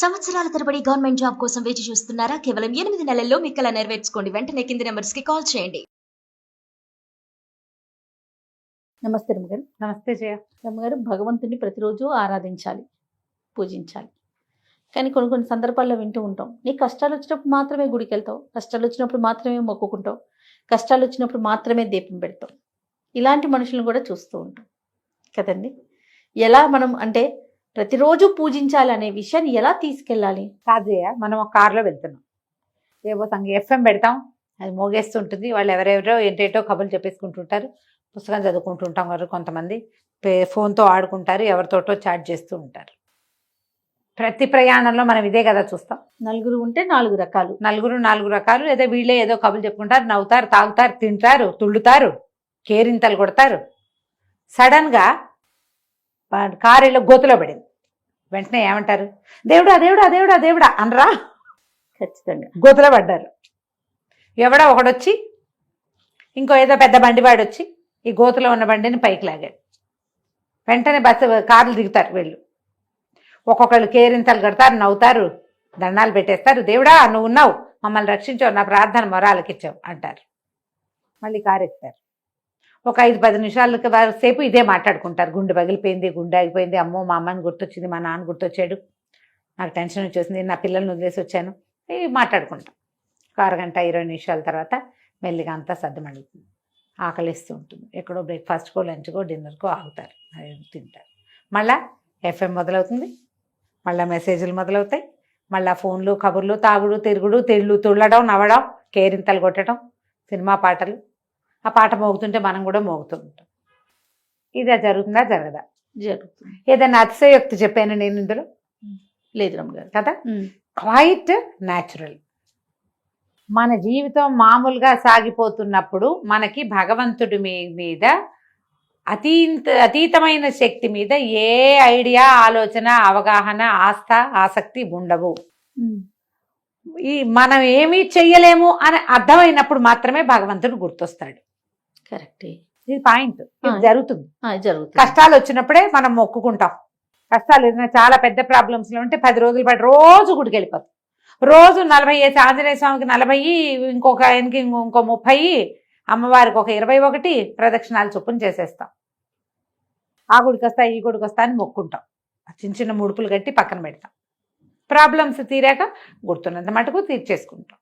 సంవత్సరాల తరబడి government job కోసం వేచి చూస్తున్నారా? కేవలం 8 నెలల్లో మీ కల నెరవేర్చుకోండి. వెంటనే కింది నెంబర్స్ కి కాల్ చేయండి. నమస్తే రమ్మగారు. నమస్తే జయ. రమ్మగారు, భగవంతుని ప్రతిరోజు ఆరాధించాలి, పూజించాలి. కానీ కొన్ని కొన్ని సందర్భాల్లో వింటూ ఉంటాం, నీ కష్టాలు వచ్చినప్పుడు మాత్రమే గుడికి వెళ్తావు, కష్టాలు వచ్చినప్పుడు మాత్రమే మొక్కుకుంటావు, కష్టాలు వచ్చినప్పుడు మాత్రమే దీపం పెడతావు. ఇలాంటి మనుషులను కూడా చూస్తూ ఉంటాం కదండి. ఎలా మనం అంటే ప్రతిరోజు పూజించాలి అనే విషయాన్ని ఎలా తీసుకెళ్ళాలి? కాదు జయ, మనం ఒక కారులో వెళ్తున్నాం, ఏవో ఎఫ్ఎం పెడతాం, అది మోగేస్తుంటుంది. వాళ్ళు ఎవరెవరో ఏంటేటో కబుర్లు చెప్పేసుకుంటుంటారు, పుస్తకం చదువుకుంటుంటాం. వారు కొంతమంది ఫోన్తో ఆడుకుంటారు, ఎవరితోటో చాట్ చేస్తూ ఉంటారు. ప్రతి ప్రయాణంలో మనం ఇదే కదా చూస్తాం. నలుగురు ఉంటే 4 రకాలు, నలుగురు 4 రకాలు. లేదా వీళ్ళే ఏదో కబుర్లు చెప్పుకుంటారు, నవ్వుతారు, తాగుతారు, తింటారు, తుళ్ళుతారు, కేరింతలు కొడతారు. సడన్గా కారులో గోతులో పడింది, వెంటనే ఏమంటారు? దేవుడా దేవుడా దేవుడా దేవుడా అనరా? ఖచ్చితంగా గోతులో పడ్డారు. ఎవడో ఒకడొచ్చి, ఇంకో ఏదో పెద్ద బండివాడు వచ్చి ఈ గోతులో ఉన్న బండిని పైకి లాగాడు. వెంటనే కార్లు దిగుతారు వీళ్ళు. ఒక్కొక్కళ్ళు కేరింతలు కడతారు, నవ్వుతారు, దండాలు పెట్టేస్తారు. దేవుడా నువ్వు ఉన్నావు, మమ్మల్ని రక్షించావు, నా ప్రార్థన మొరాలకిచ్చావు అంటారు. మళ్ళీ కారు ఎక్కుతారు. ఒక 5-10 నిమిషాలకి సేపు ఇదే మాట్లాడుకుంటారు. గుండె పగిలిపోయింది, గుండె ఆగిపోయింది, అమ్మో మా అమ్మని గుర్తొచ్చింది, మా నాన్న గుర్తొచ్చాడు, నాకు టెన్షన్ వచ్చేసింది, నా పిల్లల్ని వదిలేసి వచ్చాను, ఇవి మాట్లాడుకుంటాం. ఒక అరగంట 20 నిమిషాల తర్వాత మెల్లిగా అంతా సర్దుమడుగుతుంది. ఆకలిస్తూ ఉంటుంది. ఎక్కడో బ్రేక్ఫాస్ట్కో, లంచ్కో, డిన్నర్కో ఆగుతారు, అది తింటారు. మళ్ళీ ఎఫ్ఎం మొదలవుతుంది, మళ్ళీ మెసేజ్లు మొదలవుతాయి, మళ్ళీ ఫోన్లు, కబుర్లు, తాగుడు, తిరుగుడు, తుళ్ళడం, నవ్వడం, కేరింతలు కొట్టడం, సినిమా పాటలు. ఆ పాట మోగుతుంటే మనం కూడా మోగుతూ ఉంటాం. ఇది జరుగుతుందా జరగదా? జరుగుతుంది. ఏదైనా అతిశయోక్తి చెప్పాను నేను ఇందులో? లేదు రమ్మగారు కదా, క్వైట్ న్యాచురల్. మన జీవితం మామూలుగా సాగిపోతున్నప్పుడు మనకి భగవంతుడి మీద అతీతమైన శక్తి మీద ఏ ఐడియా, ఆలోచన, అవగాహన, ఆసక్తి ఉండవు. మనం ఏమీ చెయ్యలేము అని అర్థమైనప్పుడు మాత్రమే భగవంతుడు గుర్తొస్తాడు. కరెక్ట్. ఇది పాయింట్. ఇది జరుగుతుంది. కష్టాలు వచ్చినప్పుడే మనం మొక్కుకుంటాం. కష్టాలు ఏదైనా చాలా పెద్ద ప్రాబ్లమ్స్ లో ఉంటే 10 రోజులు పాటు రోజు గుడికి వెళ్ళిపోతాం. రోజు 40 ఆంజనేయ స్వామికి 40, ఇంకొక ఆయనకి ఇంకో 30, అమ్మవారికి ఒక 21 ప్రదక్షిణాలు చొప్పున చేసేస్తాం. ఆ గుడికి వస్తా, ఈ గుడికి వస్తా అని మొక్కుంటాం. చిన్న చిన్న ముడుపులు కట్టి పక్కన పెడతాం. ప్రాబ్లమ్స్ తీరాక గుర్తున్నంత మటుకు తీర్చేసుకుంటాం.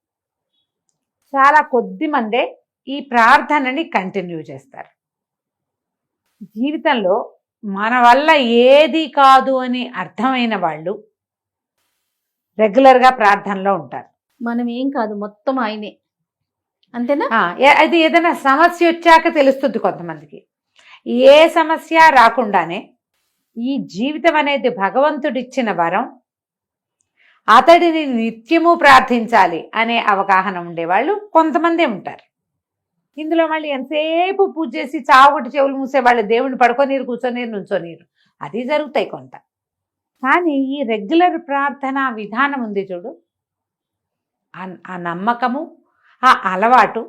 చాలా కొద్ది మందే ఈ ప్రార్థనని కంటిన్యూ చేస్తారు. జీవితంలో మన వల్ల ఏది కాదు అని అర్థమైన వాళ్ళు రెగ్యులర్గా ప్రార్థనలో ఉంటారు. మనం ఏం కాదు, మొత్తం ఆయనే, అంతేనా? అది ఏదైనా సమస్య వచ్చాక తెలుస్తుంది కొంతమందికి. ఏ సమస్య రాకుండానే ఈ జీవితం అనేది భగవంతుడిచ్చిన వరం, అతడిని నిత్యము ప్రార్థించాలి అనే అవగాహన ఉండేవాళ్ళు కొంతమందే ఉంటారు. ఇందులో మళ్ళీ ఎంతసేపు పూజ చేసి చావుగొట్టి చెవులు మూసేవాళ్ళు దేవుని పడుకోనీరు, కూర్చోనీరు, నుంచోనీరు, అది జరుగుతాయి కొంత. కానీ ఈ రెగ్యులర్ ప్రార్థన విధానం ఉంది చూడు, ఆ నమ్మకము, ఆ అలవాటు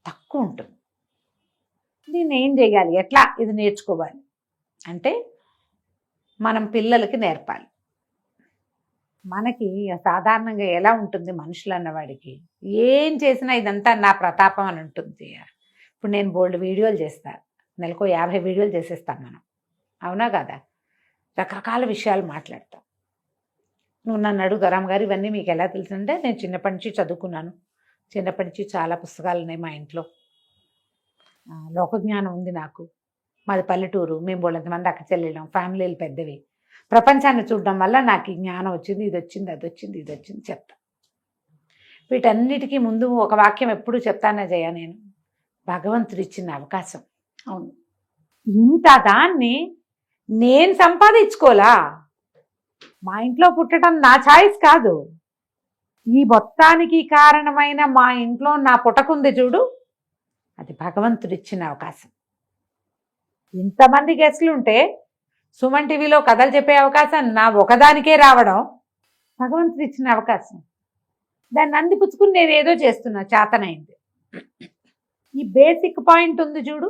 తక్కువ ఉంటుంది. దీన్ని ఏం చేయాలి, ఎట్లా ఇది నేర్చుకోవాలి అంటే మనం పిల్లలకి నేర్పాలి. మనకి సాధారణంగా ఎలా ఉంటుంది, మనుషులు అన్నవాడికి ఏం చేసినా ఇదంతా నా ప్రతాపం అని ఉంటుంది. ఇప్పుడు నేను బోల్డ్ వీడియోలు చేస్తాను, నెలకు 50 వీడియోలు చేసేస్తాను మనం, అవునా కదా? రకరకాల విషయాలు మాట్లాడతాం. నువ్వు నన్ను అడుగు, రామ్ గారు ఇవన్నీ మీకు ఎలా తెలుసంటే, నేను చిన్నప్పటి నుంచి చదువుకున్నాను, చిన్నప్పటి నుంచి చాలా పుస్తకాలు ఉన్నాయి మా ఇంట్లో, లోకజ్ఞానం ఉంది నాకు, మాది పల్లెటూరు, మేము బోళ్ళంతమంది అక్క చెల్లెళ్ళం, ఫ్యామిలీలు పెద్దవి, ప్రపంచాన్ని చూడడం వల్ల నాకు ఈ జ్ఞానం వచ్చింది, ఇది వచ్చింది, అది వచ్చింది, ఇది వచ్చింది చెప్తా. వీటన్నిటికీ ముందు ఒక వాక్యం ఎప్పుడు చెప్తానే జయ, నేను భగవంతుడు ఇచ్చిన అవకాశం. అవును, ఇంత దాన్ని నేను సంపాదించుకోలా, మా ఇంట్లో పుట్టడం నా ఛాయిస్ కాదు, ఈ మొత్తానికి కారణమైన మా ఇంట్లో నా పుట్టకుంది చూడు, అది భగవంతుడు ఇచ్చిన అవకాశం. ఇంతమంది గెస్టులు ఉంటే సుమన్ టీవీలో కథలు చెప్పే అవకాశం నా ఒకదానికే రావడం భగవంతుడు ఇచ్చిన అవకాశం. దాన్ని అందిపుచ్చుకుని నేను ఏదో చేస్తున్నా, చేతనైంది. ఈ బేసిక్ పాయింట్ ఉంది చూడు,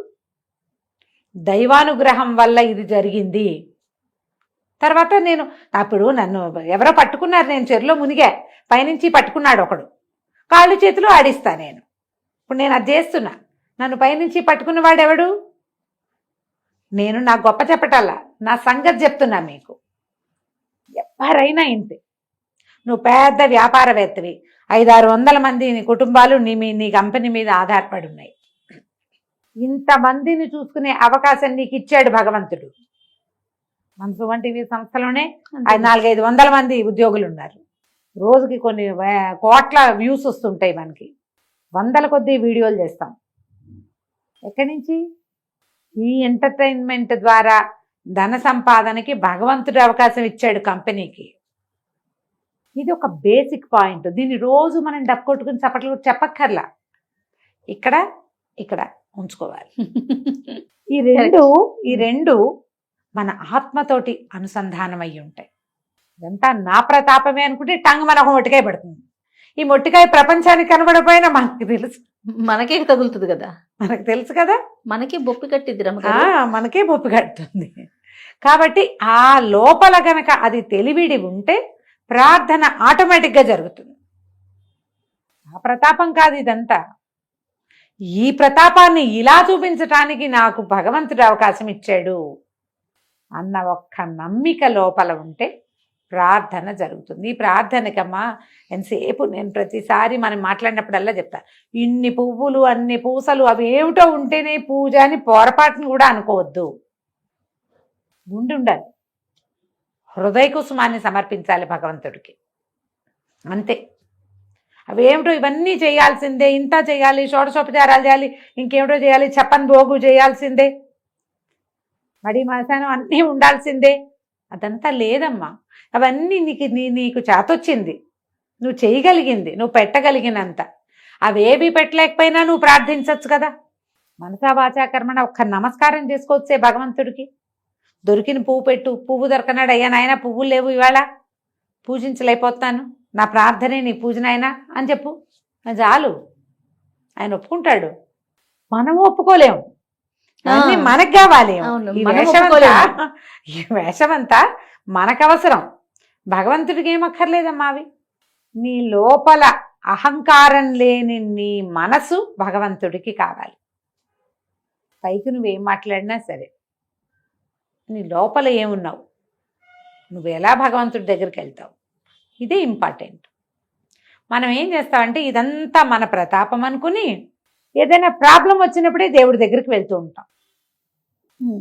దైవానుగ్రహం వల్ల ఇది జరిగింది, తర్వాత నేను అప్పుడు నన్ను ఎవరో పట్టుకున్నారు, నేను చెరులో మునిగా, పైనుంచి పట్టుకున్నాడు ఒకడు, కాళ్ళు చేతులు ఆడిస్తా నేను. ఇప్పుడు నేను అది చేస్తున్నా. నన్ను పైనుంచి పట్టుకున్నవాడు ఎవడు? నేను నా గొప్ప చెప్పటల్లా, నా సంగతి చెప్తున్నా మీకు. ఎవరైనా ఇంతే. నువ్వు పెద్ద వ్యాపారవేత్తవి, 500-600 మంది నీ కుటుంబాలు నీ కంపెనీ మీద ఆధారపడి ఉన్నాయి. ఇంతమందిని చూసుకునే అవకాశం నీకు ఇచ్చాడు భగవంతుడు. మన సుమన్ టీవీ సంస్థలోనే 400-500 మంది ఉద్యోగులు ఉన్నారు. రోజుకి కొన్ని కోట్ల వ్యూస్ వస్తుంటాయి మనకి, 100 కొద్దీ వీడియోలు చేస్తాం. ఎక్కడి నుంచి? ఈ ఎంటర్టైన్మెంట్ ద్వారా ధన సంపాదనకి భగవంతుడు అవకాశం ఇచ్చాడు కంపెనీకి. ఇది ఒక బేసిక్ పాయింట్. దీన్ని రోజు మనం డబ్బు కొట్టుకుని చప్పట్లు చెప్పక్కర్లా, ఇక్కడ ఇక్కడ ఉంచుకోవాలి. ఈ రెండు మన ఆత్మతోటి అనుసంధానం అయ్యి ఉంటాయి. ఇదంతా నా ప్రతాపమే అనుకుంటే టంగ్ మనకు మొట్టికాయ పడుతుంది. ఈ మొట్టికాయ ప్రపంచానికి కనబడపోయినా మనకి తెలుసు, మనకే తగులుతుంది కదా, మనకు తెలుసు కదా, మనకే బొప్పి కట్టిద్ది మనకే బొప్పి కట్టుతుంది. కాబట్టి ఆ లోపల గనక అది తెలివిడి ఉంటే ప్రార్థన ఆటోమేటిక్గా జరుగుతుంది. ఆ ప్రతాపం కాదు ఇదంతా. ఈ ప్రతాపాన్ని ఇలా చూపించటానికి నాకు భగవంతుడు అవకాశం ఇచ్చాడు అన్న ఒక్క నమ్మిక లోపల ఉంటే ప్రార్థన జరుగుతుంది. ఈ ప్రార్థనకమ్మా ఎంతసేపు నేను ప్రతిసారి మనం మాట్లాడినప్పుడల్లా చెప్తా, ఇన్ని పువ్వులు అన్ని పూసలు అవి ఏమిటో ఉంటేనే పూజ అని పొరపాటును కూడా అనుకోవద్దు. ఉండాలి, హృదయ కుసుమాన్ని సమర్పించాలి భగవంతుడికి, అంతే. అవేమిటో ఇవన్నీ చేయాల్సిందే, ఇంత చేయాలి, షోడశోపచారాలు చేయాలి, ఇంకేమిటో చేయాలి, చెప్పని భోగు చేయాల్సిందే, మడి మసానం అన్నీ ఉండాల్సిందే, అదంతా లేదమ్మా. అవన్నీ నీకు చేతొచ్చింది, నువ్వు చేయగలిగింది, నువ్వు పెట్టగలిగినంత. అవేవి పెట్టలేకపోయినా నువ్వు ప్రార్థించవచ్చు కదా. మనసా వాచా కర్మణ ఒక్క నమస్కారం చేసుకోవచ్చే భగవంతుడికి. దొరికిన పువ్వు పెట్టు, పువ్వు దొరకనాడు, అయ్యా నాయన పువ్వులు లేవు ఇవాళ, పూజించలేకపోతాను, నా ప్రార్థనే నీ పూజనైనా అని చెప్పు, చాలు, ఆయన ఒప్పుకుంటాడు. మనం ఒప్పుకోలేము, మనకు కావాలి. ఈ వేషమంతా మనకు అవసరం, భగవంతుడికి ఏమక్కర్లేదమ్మా. అవి నీ లోపల అహంకారం లేని నీ మనసు భగవంతుడికి కావాలి. పైకి నువ్వేం మాట్లాడినా సరే, నీ లోపల ఏమున్నావు, నువ్వు ఎలా భగవంతుడి దగ్గరికి వెళ్తావు, ఇదే ఇంపార్టెంట్. మనం ఏం చేస్తామంటే ఇదంతా మన ప్రతాపం అనుకుని ఏదైనా ప్రాబ్లం వచ్చినప్పుడే దేవుడి దగ్గరికి వెళ్తూ ఉంటాం.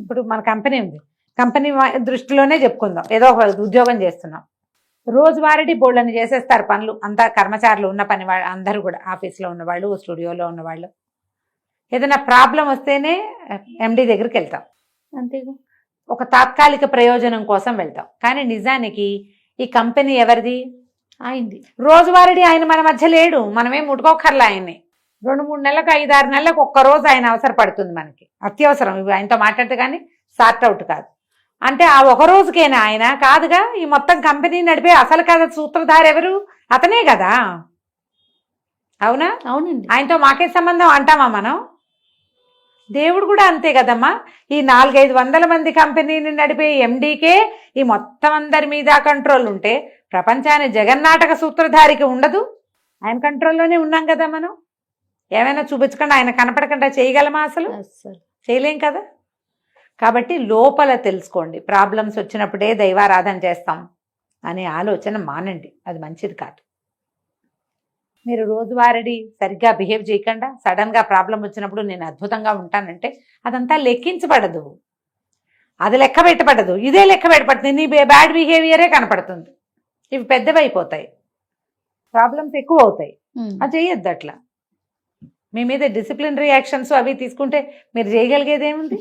ఇప్పుడు మన కంపెనీ ఉంది, కంపెనీ దృష్టిలోనే చెప్పుకుందాం, ఏదో ఒక ఉద్యోగం చేస్తున్నాం, రోజువారీ బోళ్ళని చేసేస్తారు పనులు అంతా, కర్మచారులు ఉన్న పని వాళ్ళు అందరూ కూడా, ఆఫీస్లో ఉన్నవాళ్ళు, స్టూడియోలో ఉన్నవాళ్ళు. ఏదైనా ప్రాబ్లం వస్తేనే ఎండి దగ్గరికి వెళ్తాం, అంతేగా, ఒక తాత్కాలిక ప్రయోజనం కోసం వెళ్తాం. కానీ నిజానికి ఈ కంపెనీ ఎవరిది? అయింది. రోజువారీ ఆయన మన మధ్య లేడు, మనమేం ముట్టుకోకర్లా ఆయన్ని. 2-3 నెలలకు 5-6 నెలలకు ఒక్కరోజు ఆయన అవసరపడుతుంది మనకి, అత్యవసరం. ఇవి ఆయనతో మాట్లాడితే కానీ సార్ట్ అవుట్ కాదు. అంటే ఆ ఒక రోజుకేనా ఆయన? కాదుగా. ఈ మొత్తం కంపెనీ నడిపే అసలు కదా సూత్రధారి ఎవరు? అతనే కదా. అవునా? అవునండి. ఆయనతో మాకే సంబంధం అంటామా మనం? దేవుడు కూడా అంతే కదమ్మా. ఈ 400-500 మంది కంపెనీని నడిపే ఎండీకే ఈ మొత్తం అందరి మీద కంట్రోల్ ఉంటే ప్రపంచాన్ని జగన్నాటక సూత్రధారికి ఉండదు? ఆయన కంట్రోల్లోనే ఉన్నాం కదా మనం. ఏమైనా చూపించకుండా ఆయన కనపడకుండా చేయగలమా? అసలు చేయలేం కదా. కాబట్టి లోపల తెలుసుకోండి. ప్రాబ్లమ్స్ వచ్చినప్పుడే దైవారాధన చేస్తాం అనే ఆలోచన మానండి, అది మంచిది కాదు. మీరు రోజువారీ సరిగ్గా బిహేవ్ చేయకుండా సడన్గా ప్రాబ్లం వచ్చినప్పుడు నేను అద్భుతంగా ఉంటానంటే అదంతా లెక్కించబడదు, అది లెక్క పెట్టబడదు. ఇదే లెక్క పెట్టబడుతుంది, నీ బ్యాడ్ బిహేవియరే కనపడుతుంది. ఇవి పెద్దవైపోతాయి, ప్రాబ్లమ్స్ ఎక్కువ అవుతాయి. అది చేయొద్దు అట్లా. మీ మీద డిసిప్లినరీ యాక్షన్స్ అవి తీసుకుంటే మీరు చేయగలిగేది ఏముంది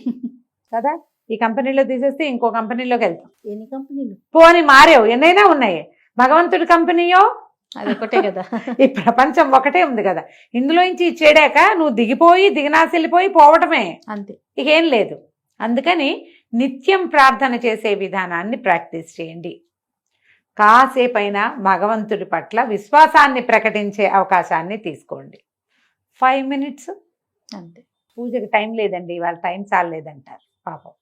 కదా. ఈ కంపెనీలో తీసేస్తే ఇంకో కంపెనీలోకి వెళ్తాం. ఎన్ని కంపెనీలు పోని మారేవు, ఎన్నైనా ఉన్నాయి. భగవంతుడి కంపెనీయో అది ఒకటే కదా. ఈ ప్రపంచం ఒకటే ఉంది కదా. ఇందులోంచి చేడాక నువ్వు దిగిపోయి దిగనాశిల్లిపోయి పోవటమే, అంతే, ఇకేం లేదు. అందుకని నిత్యం ప్రార్థన చేసే విధానాన్ని ప్రాక్టీస్ చేయండి. కాసేపైనా భగవంతుడి పట్ల విశ్వాసాన్ని ప్రకటించే అవకాశాన్ని తీసుకోండి. 5 minutes అంతే. పూజకి టైం లేదండి, ఇవాళ టైం చాలేదంటారు పాపం.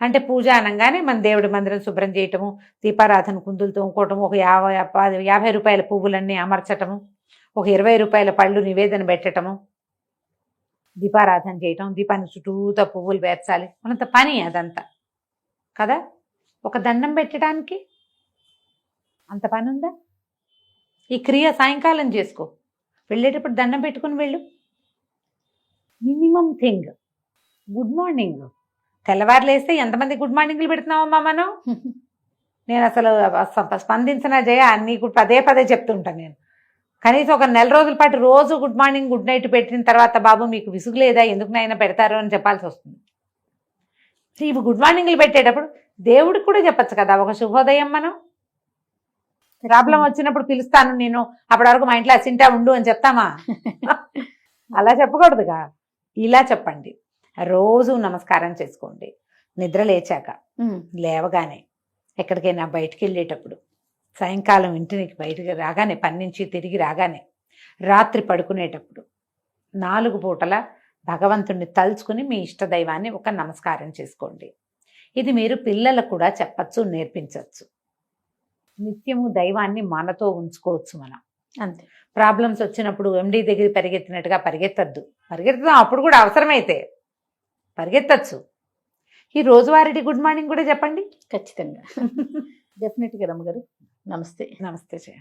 అంటే పూజ అనగానే మన దేవుడి మందిరం శుభ్రం చేయటము, దీపారాధన కుందులు తోముకోవటము, ఒక 50 రూపాయల పువ్వులన్నీ అమర్చటము, ఒక 20 రూపాయల పళ్ళు నివేదన పెట్టటము, దీపారాధన చేయటం, దీపాన్ని చుట్టూతో పువ్వులు పేర్చాలి, అంత పని అదంతా కదా. ఒక దండం పెట్టడానికి అంత పని ఉందా? ఈ క్రియ సాయంకాలం చేసుకో, వెళ్ళేటప్పుడు దండం పెట్టుకుని వెళ్ళు. Minimum thing good morning. తెల్లవారులేస్తే ఎంతమంది గుడ్ మార్నింగ్లు పెడుతున్నావమ్మా మనం? నేను అసలు స్పందించిన జయ నీకు పదే పదే చెప్తుంటాను నేను. కనీసం ఒక నెల రోజుల పాటు రోజు గుడ్ మార్నింగ్ గుడ్ నైట్ పెట్టిన తర్వాత బాబు మీకు విసుగు లేదా, ఎందుకు నైనా పెడతారు అని చెప్పాల్సి వస్తుంది. ఇవి గుడ్ మార్నింగ్లు పెట్టేటప్పుడు దేవుడికి కూడా చెప్పచ్చు కదా ఒక శుభోదయం. మనం ప్రాబ్లం వచ్చినప్పుడు పిలుస్తాను నేను, అప్పటి వరకు మా ఇంట్లో అసింటా ఉండు అని చెప్తామా? అలా చెప్పకూడదుగా, ఇలా చెప్పండి. రోజు నమస్కారం చేసుకోండి. నిద్ర లేచాక, లేవగానే, ఎక్కడికైనా బయటికి వెళ్ళేటప్పుడు, సాయంకాలం ఇంటికి బయటకు రాగానే, పని నుంచి తిరిగి రాగానే, రాత్రి పడుకునేటప్పుడు 4 పూటల భగవంతుణ్ణి తలుచుకుని మీ ఇష్టదైవాన్ని ఒక నమస్కారం చేసుకోండి. ఇది మీరు పిల్లలకు కూడా చెప్పచ్చు, నేర్పించవచ్చు. నిత్యము దైవాన్ని మనతో ఉంచుకోవచ్చు మనం. అంతే. ప్రాబ్లమ్స్ వచ్చినప్పుడు ఎండి దగ్గర పరిగెత్తినట్టుగా పరిగెత్తుదాం అప్పుడు కూడా అవసరమైతే పరిగెత్తచ్చు. ఈ రోజువారీ గుడ్ మార్నింగ్ కూడా చెప్పండి. ఖచ్చితంగా. డెఫినెట్గా రమ్మగారు. నమస్తే. నమస్తే జయ.